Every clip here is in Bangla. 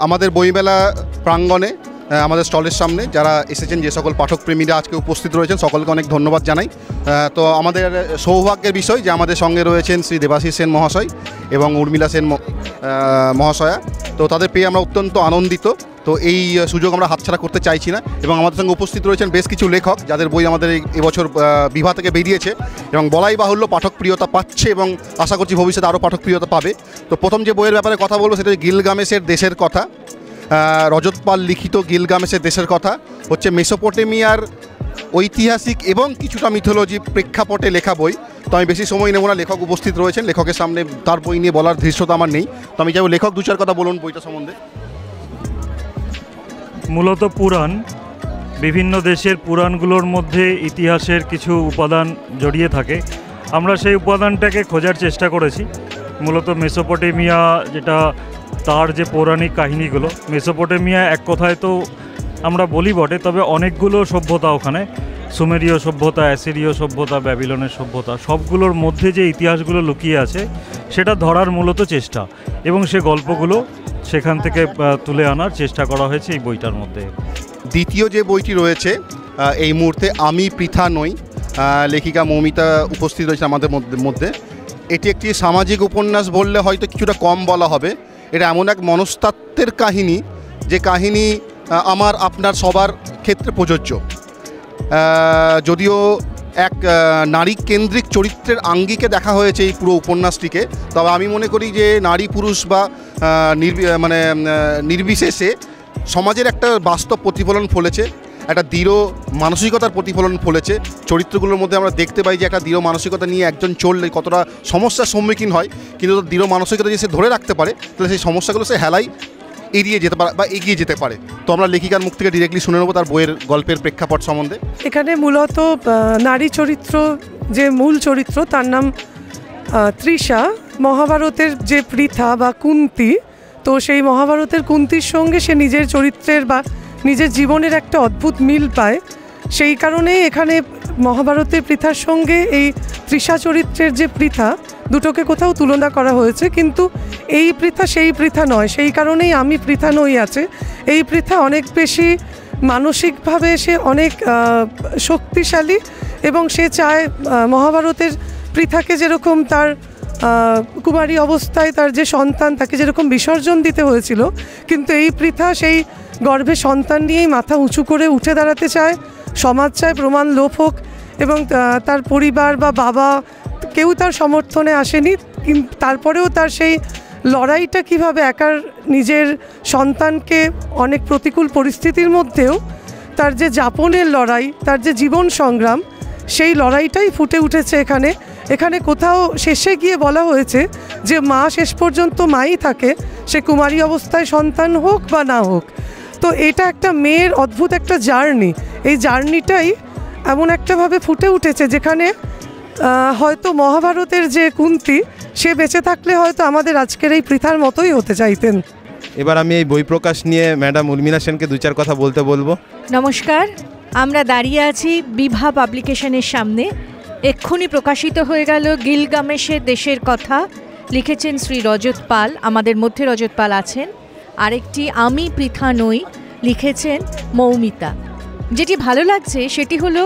আমাদের বইমেলা প্রাঙ্গণে আমাদের স্টলের সামনে যারা এসেছেন, যে সকল পাঠকপ্রেমীরা আজকে উপস্থিত রয়েছেন, সকলকে অনেক ধন্যবাদ জানাই। তো আমাদের সৌভাগ্যের বিষয় যে আমাদের সঙ্গে রয়েছেন শ্রী দেবাশিস সেন মহাশয় এবং উর্মিলা সেন মহাশয়া। তো তাদের পেয়ে আমরা অত্যন্ত আনন্দিত। তো এই সুযোগ আমরা হাতছাড়া করতে চাইছি না। এবং আমাদের সঙ্গে উপস্থিত রয়েছেন বেশ কিছু লেখক যাদের বই আমাদের এবছর বিভা থেকে বেরিয়েছে এবং বলাই বাহুল্য পাঠকপ্রিয়তা পাচ্ছে এবং আশা করছি ভবিষ্যতে আরও পাঠকপ্রিয়তা পাবে। তো প্রথম যে বইয়ের ব্যাপারে কথা বলবো সেটা গিলগামেশের দেশের কথা। রজত পাল লিখিত গিলগামেশের দেশের কথা হচ্ছে মেসোপটেমিয়ার ঐতিহাসিক এবং কিছুটা মিথোলজি প্রেক্ষাপটে লেখা বই। তো আমি বেশি সময় নেব না, লেখক উপস্থিত রয়েছেন, লেখকের সামনে তার বই নিয়ে বলার ধৃষ্টতা আমার নেই। তো আমি চাইব লেখক দু চার কথা বলুন বইটা সম্বন্ধে। মূলত পুরাণ, বিভিন্ন দেশের পুরাণগুলোর মধ্যে ইতিহাসের কিছু উপাদান জড়িয়ে থাকে। আমরা সেই উপাদানটাকে খোঁজার চেষ্টা করেছি। মূলত মেসোপটেমিয়া, যেটা তার যে পৌরাণিক কাহিনীগুলো, মেসোপটেমিয়া এক কথায় তো আমরা বলি বটে, তবে অনেকগুলো সভ্যতা ওখানে, সুমেরীয় সভ্যতা, অ্যাসিরীয় সভ্যতা, ব্যাবিলনের সভ্যতা, সবগুলোর মধ্যে যে ইতিহাসগুলো লুকিয়ে আছে সেটা ধরার মূলত চেষ্টা, এবং সে গল্পগুলো সেখান থেকে তুলে আনার চেষ্টা করা হয়েছে এই বইটার মধ্যে। দ্বিতীয় যে বইটি রয়েছে এই মুহূর্তে আমি পৃথা নই, লেখিকা মৌমিতা উপস্থিত রয়েছে আমাদের মধ্যে। এটি একটি সামাজিক উপন্যাস বললে হয়তো কিছুটা কম বলা হবে। এটা এমন এক মনস্তাত্ত্বের কাহিনী যে কাহিনী আমার আপনার সবার ক্ষেত্রে প্রযোজ্য। যদিও এক নারী কেন্দ্রিক চরিত্রের আঙ্গিকে দেখা হয়েছে এই পুরো উপন্যাসটিকে, তবে আমি মনে করি যে নারী পুরুষ বা নির্বিশেষে সমাজের একটা বাস্তব প্রতিফলন ফলেছে, একটা দৃঢ় মানসিকতার প্রতিফলন ফলেছে। চরিত্রগুলোর মধ্যে আমরা দেখতে পাই যে একটা দৃঢ় মানসিকতা নিয়ে একজন চললে কতটা সমস্যার সম্মুখীন হয়, কিন্তু দৃঢ় মানসিকতা যে সে ধরে রাখতে পারে তাহলে সেই সমস্যাগুলো সে হেলাই এড়িয়ে যেতে পারে বা এগিয়ে যেতে পারে। তো আমরা লেখিকার মুখ থেকে ডিরেক্টলি শুনে নেবো তার বইয়ের গল্পের প্রেক্ষাপট সম্বন্ধে। এখানে মূলত নারী চরিত্র, যে মূল চরিত্র তার নাম তৃষা, মহাভারতের যে পৃথা বা কুন্তি, তো সেই মহাভারতের কুন্তির সঙ্গে সে নিজের চরিত্রের বা নিজের জীবনের একটা অদ্ভুত মিল পায়। সেই কারণেই এখানে মহাভারতের পৃথার সঙ্গে এই তৃষা চরিত্রের যে পৃথা, দুটোকে কোথাও তুলনা করা হয়েছে, কিন্তু এই পৃথা সেই পৃথা নয়। সেই কারণেই আমি পৃথা নই আছে। এই পৃথা অনেক বেশি মানসিকভাবে সে অনেক শক্তিশালী, এবং সে চায় মহাভারতের পৃথাকে যেরকম তার কুমারী অবস্থায় তার যে সন্তান তাকে যেরকম বিসর্জন দিতে হয়েছিল, কিন্তু এই পৃথা সেই গর্ভে সন্তান নিয়েই মাথা উঁচু করে উঠে দাঁড়াতে চায়। সমাজ চায় প্রমাণ লোপ হোক, এবং তার পরিবার বা বাবা কেউ তার সমর্থনে আসেনি, কিন্তু তারপরেও তার সেই লড়াইটা কীভাবে একার নিজের সন্তানকে অনেক প্রতিকূল পরিস্থিতির মধ্যেও তার যে যাপনের লড়াই, তার যে জীবন সংগ্রাম, সেই লড়াইটাই ফুটে উঠেছে এখানে। এখানে কোথাও শেষে গিয়ে বলা হয়েছে যে মা শেষ পর্যন্ত মাই থাকে, সে কুমারী অবস্থায় সন্তান হোক বা না হোক। তো এটা একটা মেয়ের অদ্ভুত একটা জার্নি। এই জার্নিটাই এমন একটাভাবে ফুটে উঠেছে যেখানে হয়তো মহাভারতের যে কুন্তি, সে বেঁচে থাকলে হয়তো আমাদের আজকের এই পৃথার মতোই হতে চাইতেন। এবার আমি এই বই প্রকাশ নিয়ে ম্যাডাম উর্মিলা সেনকে দু চার কথা বলতে বলবো। নমস্কার, আমরা দাঁড়িয়ে আছি বিভা পাবলিকেশনের সামনে। এক্ষুনি প্রকাশিত হয়ে গেল গিলগামেশের দেশের কথা, লিখেছেন শ্রী রজত পাল, আমাদের মধ্যে রজত পাল আছেন। আরেকটি আমি পৃথা নই, লিখেছেন মৌমিতা। যেটি ভালো লাগছে সেটি হলো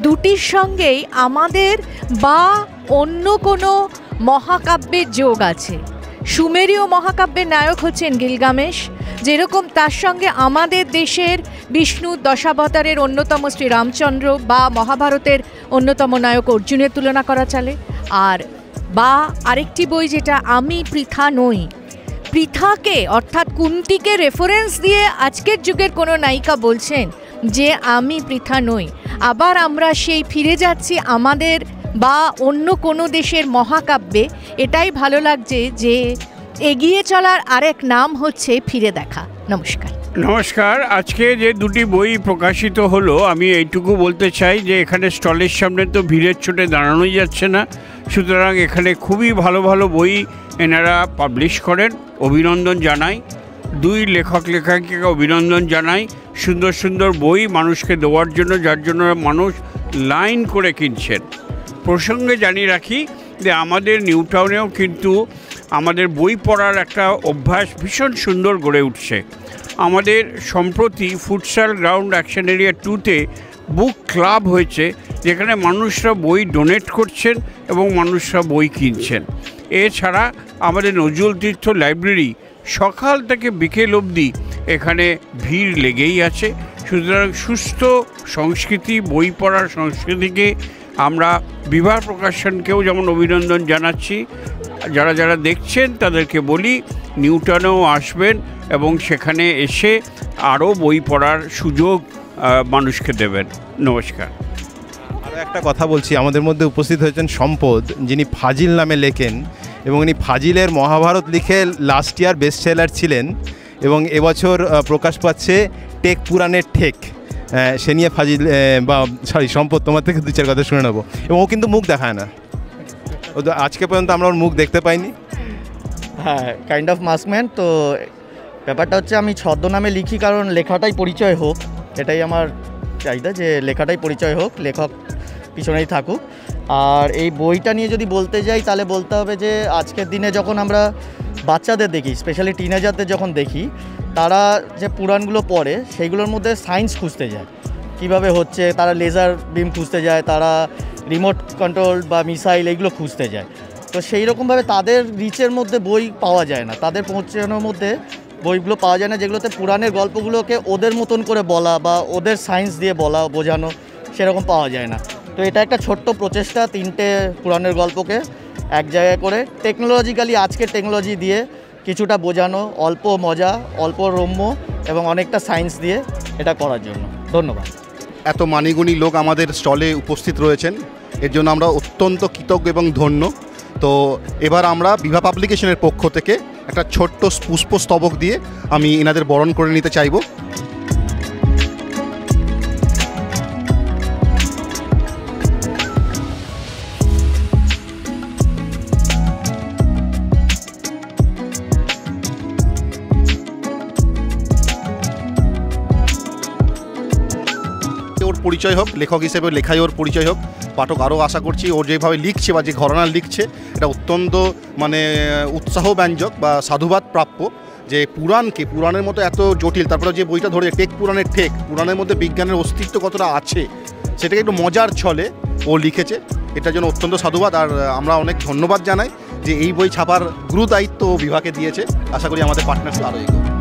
দুটির সঙ্গেই আমাদের বা অন্য কোনো মহাকাব্যের যোগ আছে। সুমেরীয় মহাকাব্যের নায়ক হচ্ছেন গিলগামেশ, যেরকম তার সঙ্গে আমাদের দেশের বিষ্ণুর দশাবতারের অন্যতম শ্রী রামচন্দ্র বা মহাভারতের অন্যতম নায়ক অর্জুনের তুলনা করা চলে। আর বা আরেকটি বই যেটা আমি পৃথা নই, পৃথাকে অর্থাৎ কুন্তিকে রেফারেন্স দিয়ে আজকের যুগের কোনো নায়িকা বলছেন যে আমি পৃথা নই। আবার আমরা সেই ফিরে যাচ্ছি আমাদের বা অন্য কোনো দেশের মহাকাব্যে। এটাই ভালো লাগছে যে এগিয়ে চলার আরেক নাম হচ্ছে ফিরে দেখা। নমস্কার। নমস্কার। আজকে যে দুটি বই প্রকাশিত হলো, আমি এইটুকু বলতে চাই যে এখানে স্টলের সামনে তো ভিড়ের চোটে দাঁড়ানোই যাচ্ছে না, সুতরাং এখানে খুবই ভালো ভালো বই এনারা পাবলিশ করেন। অভিনন্দন জানাই, দুই লেখক লেখিকাকে অভিনন্দন জানাই। সুন্দর সুন্দর বই মানুষকে দেওয়ার জন্য, যার জন্য মানুষ লাইন করে কিনছেন। প্রসঙ্গে জানিয়ে রাখি যে আমাদের নিউ টাউনেও কিন্তু আমাদের বই পড়ার একটা অভ্যাস ভীষণ সুন্দর গড়ে উঠছে। আমাদের সম্প্রতি ফুটসাল গ্রাউন্ড অ্যাকশন এরিয়া 2-তে বুক ক্লাব হয়েছে, যেখানে মানুষরা বই ডোনেট করছেন এবং মানুষরা বই কিনছেন। এছাড়া আমাদের নজরুল তীর্থ লাইব্রেরি সকাল থেকে বিকেল অবধি এখানে ভিড় লেগেই আছে। সুতরাং সুস্থ সংস্কৃতি, বই পড়ার সংস্কৃতিকে আমরা বিভা প্রকাশনকেও যেমন অভিনন্দন জানাচ্ছি, যারা যারা দেখছেন তাদেরকে বলি নিউটনেও আসবেন এবং সেখানে এসে আরও বই পড়ার সুযোগ মানুষকে দেবেন। নমস্কার। আরও একটা কথা বলছি, আমাদের মধ্যে উপস্থিত হয়েছেন সম্পদ, যিনি ফাজিল নামে লেখেন এবং ইনি ফাজিলের মহাভারত লিখে লাস্ট ইয়ার বেস্ট সেলার ছিলেন এবং এবছর প্রকাশ পাচ্ছে টেক পুরাণের ঠেক। সে নিয়ে ফাজিল সম্পদ তোমার থেকে 2-4 কথা শুনে নেবো। এবং ও কিন্তু মুখ দেখায় না, ও আজকে পর্যন্ত আমরা ওর মুখ দেখতে পাইনি। হ্যাঁ, কাইন্ড অফ মাস্কম্যান। তো ব্যাপারটা হচ্ছে আমি ছদ্মনামে লিখি কারণ লেখাটাই পরিচয় হোক, এটাই আমার চাহিদা যে লেখাটাই পরিচয় হোক, লেখক পিছনেই থাকুক। আর এই বইটা নিয়ে যদি বলতে যাই তাহলে বলতে হবে যে আজকের দিনে যখন আমরা বাচ্চাদের দেখি, স্পেশালি টিনেজারদের যখন দেখি, তারা যে পুরাণগুলো পড়ে সেইগুলোর মধ্যে সায়েন্স খুঁজতে যায়, কিভাবে হচ্ছে, তারা লেজার বিম খুঁজতে যায়, তারা রিমোট কন্ট্রোল বা মিসাইল এইগুলো খুঁজতে যায়। তো সেই রকমভাবে তাদের রিচের মধ্যে বই পাওয়া যায় না, তাদের পৌঁছানোর মধ্যে বইগুলো পাওয়া যায় না, যেগুলোতে পুরাণের গল্পগুলোকে ওদের মতন করে বলা বা ওদের সায়েন্স দিয়ে বলা বোঝানো সেরকম পাওয়া যায় না। তো এটা একটা ছোট্ট প্রচেষ্টা, 3টে পুরাণের গল্পকে এক জায়গায় করে টেকনোলজিক্যালি আজকের টেকনোলজি দিয়ে কিছুটা বোঝানো, অল্প মজা, অল্প রম্য এবং অনেকটা সায়েন্স দিয়ে এটা করার জন্য। ধন্যবাদ। এত মানিগুণী লোক আমাদের স্টলে উপস্থিত রয়েছেন, এর জন্য আমরা অত্যন্ত কৃতজ্ঞ এবং ধন্য। তো এবার আমরা বিভা পাবলিকেশনের পক্ষ থেকে একটা ছোট্ট পুষ্পস্তবক দিয়ে আমি এনাদের বরণ করে নিতে চাইব। ওর পরিচয় হোক, লেখক হিসেবে লেখাই ওর পরিচয় হোক, পাঠক আরও আশা করছি ওর যেভাবে লিখছে বা যে ঘরানা লিখছে এটা অত্যন্ত উৎসাহব্যঞ্জক বা সাধুবাদ প্রাপ্য। যে পুরাণের মতো এত জটিল, তারপরে যে বইটা ধরে টেক পুরাণের ঠেক, পুরাণের মধ্যে বিজ্ঞানের অস্তিত্ব কতটা আছে সেটাকে একটু মজার ছলে ও লিখেছে, এটার জন্য অত্যন্ত সাধুবাদ। আর আমরা অনেক ধন্যবাদ জানাই যে এই বই ছাপার গুরু দায়িত্ব ও বিভাগে দিয়েছে। আশা করি আমাদের পার্টনারশিপ আরও এগোবে।